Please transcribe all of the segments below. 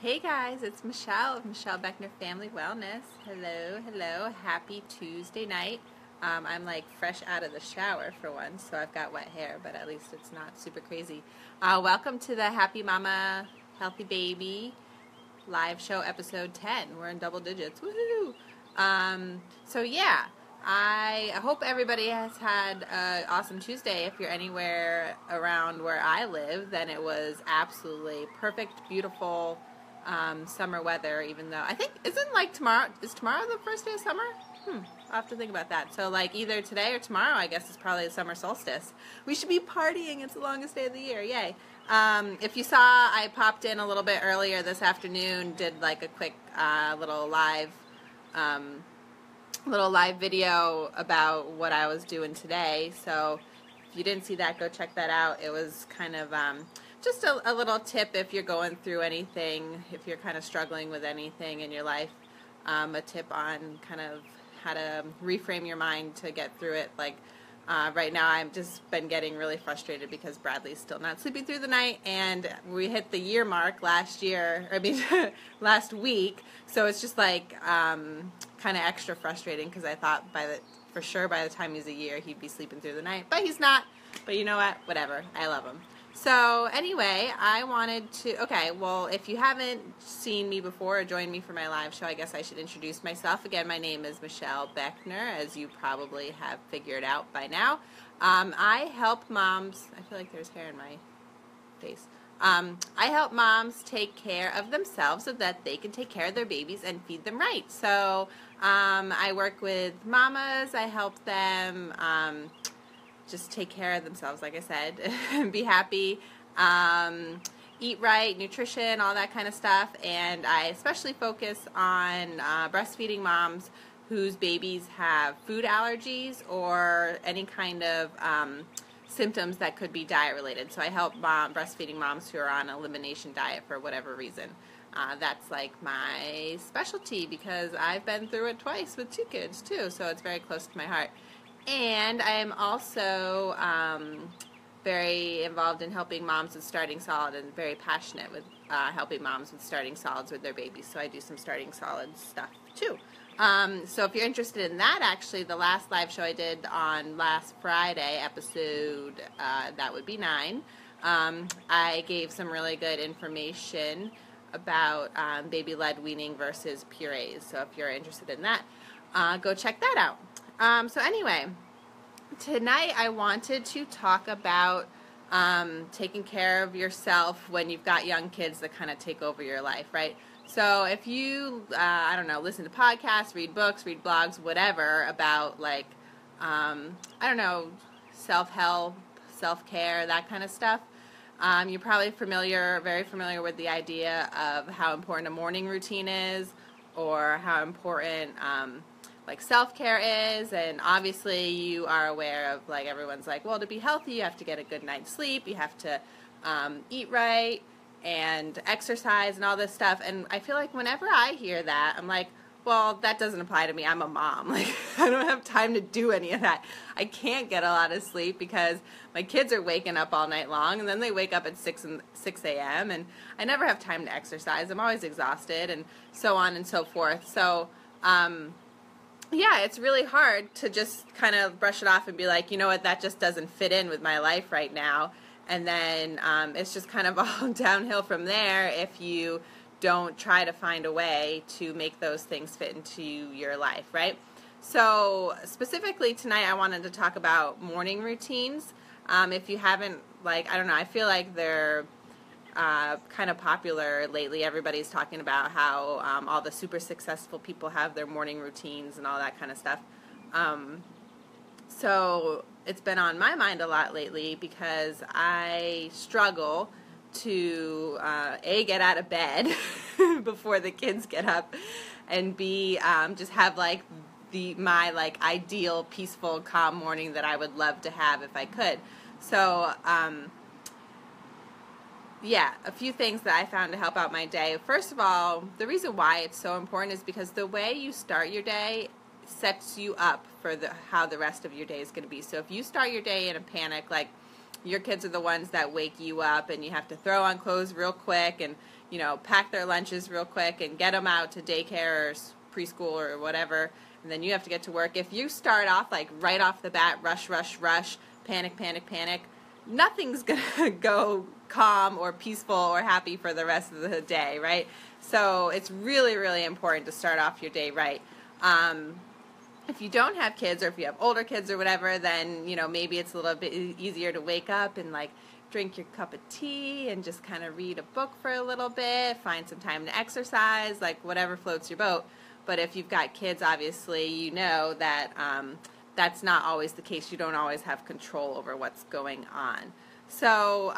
Hey guys, it's Michelle of Michelle Beckner Family Wellness. Hello. Happy Tuesday night. I'm like fresh out of the shower for once, so I've got wet hair, but at least it's not super crazy. Welcome to the Happy Mama, Healthy Baby live show episode 10. We're in double digits. Woohoo! I hope everybody has had an awesome Tuesday. If you're anywhere around where I live, then it was absolutely perfect, beautiful summer weather, even though I think, is tomorrow the first day of summer? I'll have to think about that. So like either today or tomorrow, I guess, is probably the summer solstice. We should be partying. It's the longest day of the year. Yay. If you saw, I popped in a little bit earlier this afternoon, did like a quick little live video about what I was doing today. So if you didn't see that, go check that out. It was kind of just a little tip if you're going through anything, if you're kind of struggling with anything in your life, a tip on kind of how to reframe your mind to get through it. Like right now I've just been getting really frustrated because Bradley's still not sleeping through the night, and we hit the year mark last week, so it's just like kind of extra frustrating because I thought for sure by the time he's a year he'd be sleeping through the night, but he's not. But you know what? Whatever. I love him. So anyway, I wanted to, if you haven't seen me before or joined me for my live show, I guess I should introduce myself. Again, my name is Michelle Beckner, as you probably have figured out by now. I help moms, I feel like there's hair in my face. I help moms take care of themselves so that they can take care of their babies and feed them right. So I work with mamas, I help them just take care of themselves, like I said, be happy, eat right, nutrition, all that kind of stuff. And I especially focus on breastfeeding moms whose babies have food allergies or any kind of symptoms that could be diet related. So I help breastfeeding moms who are on elimination diet for whatever reason. That's like my specialty because I've been through it twice with 2 kids too, so it's very close to my heart. And I am also very involved in helping moms with starting solid and very passionate with helping moms with starting solids with their babies. So I do some starting solids stuff too. So if you're interested in that, actually, the last live show I did on last Friday, episode, that would be 9, I gave some really good information about baby-led weaning versus purees. So if you're interested in that, go check that out. So anyway, tonight I wanted to talk about taking care of yourself when you've got young kids that kind of take over your life, right? So if you, listen to podcasts, read books, read blogs, whatever, about like, self-help, self-care, that kind of stuff, you're probably very familiar with the idea of how important a morning routine is, or how important like self-care is. And obviously you are aware of, like, everyone's like, well, to be healthy you have to get a good night's sleep, you have to eat right and exercise and all this stuff. And I feel like whenever I hear that, I'm like, well, that doesn't apply to me. I'm a mom. Like, I don't have time to do any of that. I can't get a lot of sleep because my kids are waking up all night long, and then they wake up at 6 a.m. and I never have time to exercise. I'm always exhausted, and so on and so forth. So yeah, it's really hard to just kind of brush it off and be like, you know what, that just doesn't fit in with my life right now. And then it's just kind of all downhill from there if you don't try to find a way to make those things fit into your life, right? So specifically tonight I wanted to talk about morning routines. If you haven't, I feel like they're kind of popular lately. Everybody's talking about how all the super successful people have their morning routines and all that kind of stuff. So it's been on my mind a lot lately because I struggle to A, get out of bed before the kids get up, and B, just have like my ideal peaceful calm morning that I would love to have if I could. So yeah, a few things that I found to help out my day. First of all, the reason why it's so important is because the way you start your day sets you up for how the rest of your day is going to be. So if you start your day in a panic, like your kids are the ones that wake you up and you have to throw on clothes real quick and you know, pack their lunches real quick and get them out to daycare or preschool or whatever, and then you have to get to work. If you start off like right off the bat, rush, rush, rush, panic, panic, panic, nothing's going to go calm or peaceful or happy for the rest of the day, right? So it's really, really important to start off your day right. If you don't have kids, or if you have older kids or whatever, then, you know, maybe it's a little bit easier to wake up and like drink your cup of tea and just kind of read a book for a little bit, find some time to exercise, like whatever floats your boat. But if you've got kids, obviously, you know that that's not always the case. You don't always have control over what's going on. So,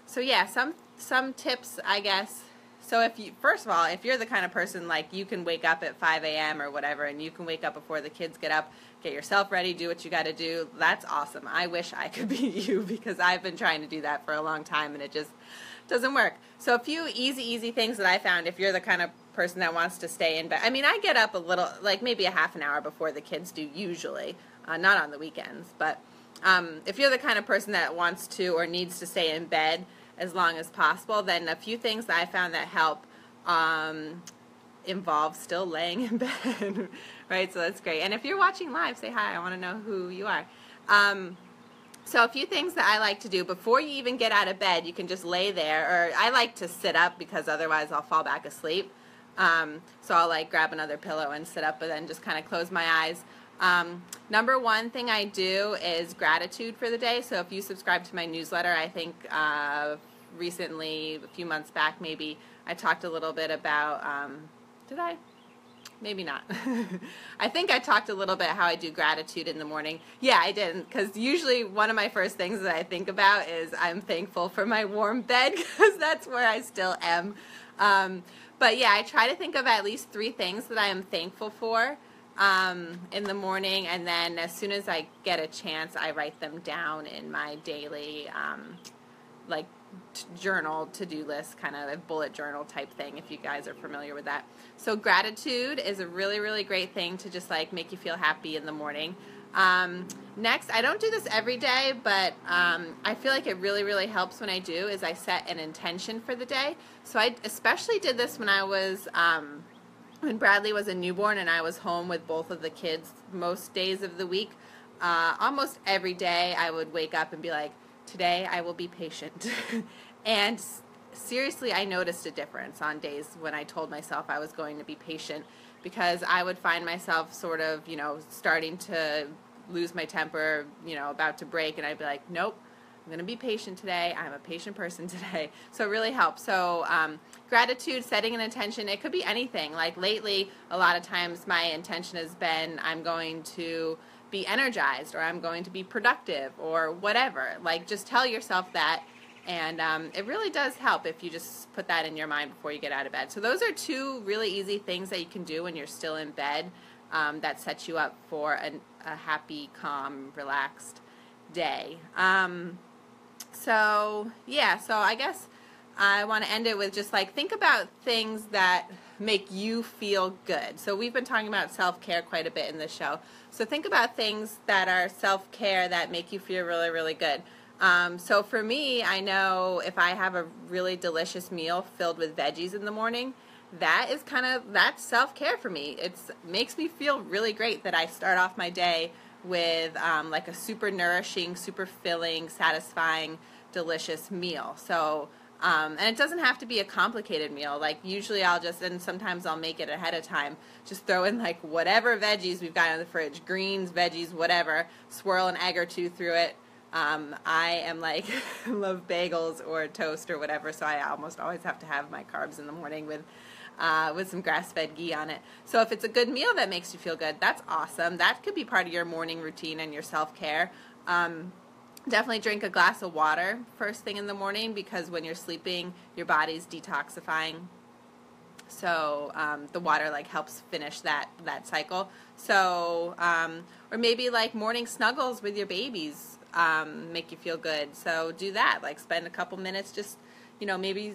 so yeah, some tips, I guess. So if you, first of all, if you're the kind of person like you can wake up at 5 a.m. or whatever, and you can wake up before the kids get up, get yourself ready, do what you got to do, that's awesome. I wish I could be you, because I've been trying to do that for a long time and it just doesn't work. So a few easy things that I found if you're the kind of person that wants to stay in bed. I mean, I get up a little, like maybe a half an hour before the kids do usually, not on the weekends, but if you're the kind of person that wants to or needs to stay in bed as long as possible, then a few things that I found that help involve still laying in bed, right? So that's great. And if you're watching live, say hi. I want to know who you are. So a few things that I like to do before you even get out of bed, you can just lay there, or I like to sit up because otherwise I'll fall back asleep. So I'll like grab another pillow and sit up, but then just kind of close my eyes. Number one thing I do is gratitude for the day. So if you subscribe to my newsletter, I think recently, a few months back maybe, I talked a little bit about, did I? Maybe not. I think I talked a little bit how I do gratitude in the morning. Yeah, I didn't, because usually one of my first things that I think about is I'm thankful for my warm bed, because that's where I still am. But yeah, I try to think of at least 3 things that I am thankful for in the morning, and then as soon as I get a chance, I write them down in my daily like journal, to-do list, kind of a bullet journal type thing, if you guys are familiar with that. So gratitude is a really, really great thing to just like make you feel happy in the morning. Next, I don't do this every day, but I feel like it really, really helps when I do, is I set an intention for the day. So I especially did this when I was, when Bradley was a newborn and I was home with both of the kids most days of the week. Almost every day I would wake up and be like, today I will be patient. And seriously, I noticed a difference on days when I told myself I was going to be patient, because I would find myself sort of, you know, starting to lose my temper, you know, about to break, and I'd be like, nope, I'm going to be patient today. I'm a patient person today. So it really helps. So gratitude, setting an intention, it could be anything. Like lately, a lot of times my intention has been I'm going to be energized, or I'm going to be productive, or whatever. Like just tell yourself that, and it really does help if you just put that in your mind before you get out of bed. So those are 2 really easy things that you can do when you're still in bed that sets you up for a happy, calm, relaxed day. So yeah, so I guess I want to end it with just like think about things that make you feel good. So we've been talking about self-care quite a bit in this show. So think about things that are self-care that make you feel really, really good. So for me, I know if I have a really delicious meal filled with veggies in the morning, that is that's self-care for me. It makes me feel really great that I start off my day with like a super nourishing, super filling, satisfying, delicious meal. So and it doesn't have to be a complicated meal. Like usually I'll just, and sometimes I'll make it ahead of time, just throw in like whatever veggies we've got in the fridge, greens, veggies, whatever, swirl an egg or 2 through it. I am like, love bagels or toast or whatever, so I almost always have to have my carbs in the morning with some grass-fed ghee on it. So if it's a good meal that makes you feel good, that's awesome. That could be part of your morning routine and your self-care. Definitely drink a glass of water first thing in the morning, because when you're sleeping, your body's detoxifying. So the water like helps finish that cycle. So or maybe like morning snuggles with your babies make you feel good. So do that. Like spend a couple minutes, just, you know, maybe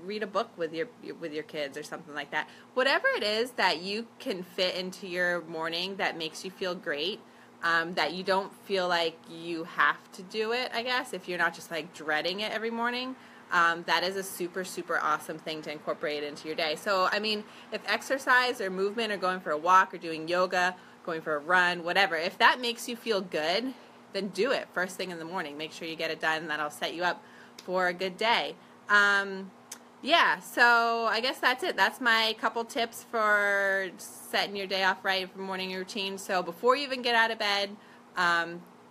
read a book with your kids or something like that. Whatever it is that you can fit into your morning that makes you feel great. That you don't feel like you have to do it, I guess, if you're not just like dreading it every morning. that is a super, super awesome thing to incorporate into your day. So, I mean, if exercise or movement or going for a walk or doing yoga, going for a run, whatever, if that makes you feel good, then do it first thing in the morning. Make sure you get it done, and that'll set you up for a good day. Yeah, so I guess that's it. That's my couple tips for setting your day off right for morning routine. So before you even get out of bed,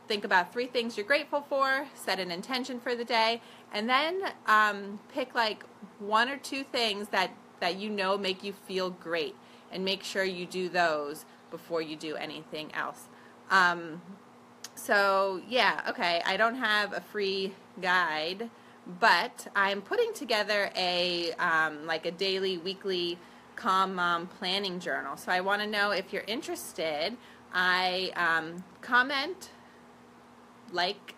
think about 3 things you're grateful for, set an intention for the day, and then pick like 1 or 2 things that you know make you feel great, and make sure you do those before you do anything else. So yeah, okay, I don't have a free guide, but I'm putting together a like a daily, weekly Calm Mom planning journal. So I want to know if you're interested. Comment, like,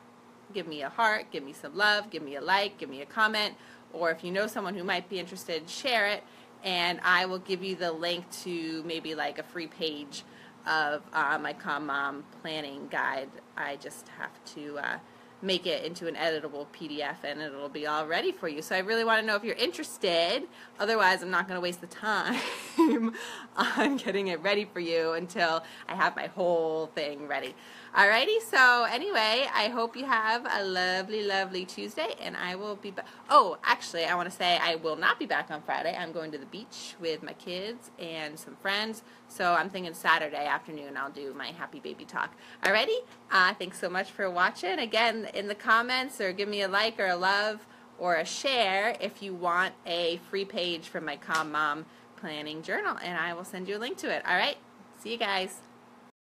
give me a heart, give me some love, give me a like, give me a comment, or if you know someone who might be interested, share it, and I will give you the link to maybe like a free page of my Calm Mom planning guide. I just have to make it into an editable PDF, and it'll be all ready for you. So I really want to know if you're interested. Otherwise, I'm not going to waste the time on getting it ready for you until I have my whole thing ready. Alrighty, so anyway, I hope you have a lovely, lovely Tuesday, and I will be back. Oh, actually, I want to say I will not be back on Friday. I'm going to the beach with my kids and some friends, so I'm thinking Saturday afternoon I'll do my Happy Baby Talk. Alrighty, thanks so much for watching. Again, in the comments, or give me a like or a love or a share if you want a free page from my Calm Mom planning journal, and I will send you a link to it. Alright, see you guys.